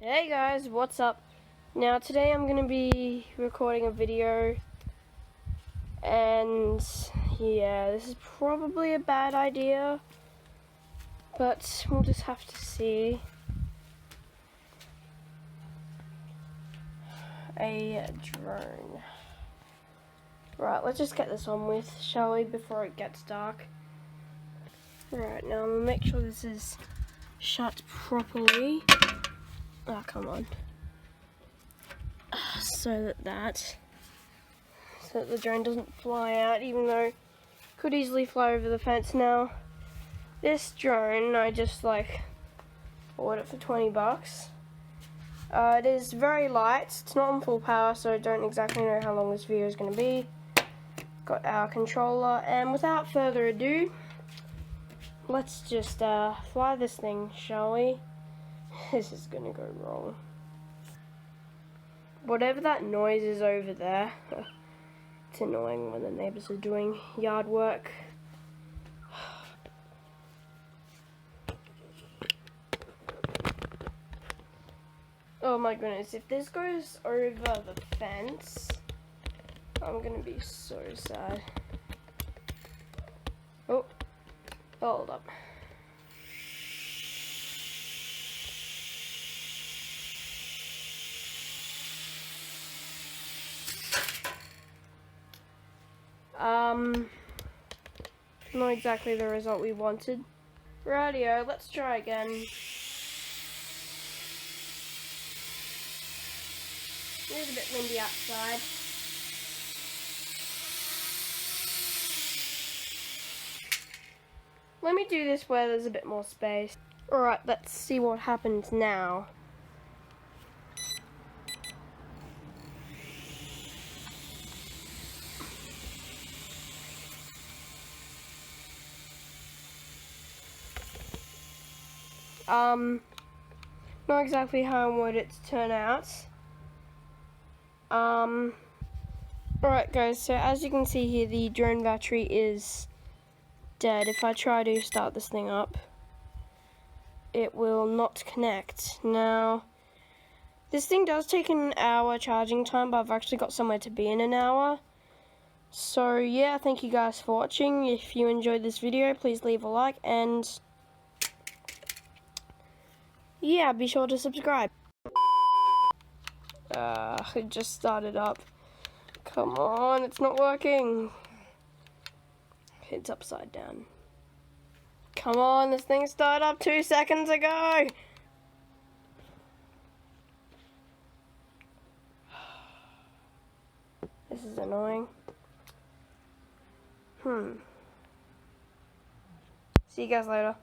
Hey guys, what's up? Now today I'm gonna be recording a video, and yeah, this is probably a bad idea, but we'll just have to see. A drone. Right, let's just get this on with, shall we, before it gets dark. Right, now I'm gonna make sure this is shut properly. Oh, come on. So that the drone doesn't fly out, even though it could easily fly over the fence. Now, this drone, I just bought it for 20 bucks. It is very light. It's not on full power, so I don't exactly know how long this video is going to be. Got our controller, and without further ado, let's just fly this thing, shall we? This is going to go wrong. Whatever that noise is over there, it's annoying when the neighbors are doing yard work. Oh my goodness, if this goes over the fence, I'm gonna be so sad. Oh, hold up. Not exactly the result we wanted. Rightio, let's try again. It is a bit windy outside. Let me do this where there's a bit more space. Alright, let's see what happens now. Not exactly how I want it to turn out. Alright guys, so as you can see here, the drone battery is dead. If I try to start this thing up, it will not connect. Now, this thing does take an hour charging time, but I've actually got somewhere to be in an hour. So yeah, thank you guys for watching. If you enjoyed this video, please leave a like, and yeah, be sure to subscribe. It just started up. Come on, it's not working. It's upside down. Come on, this thing started up 2 seconds ago. This is annoying. See you guys later.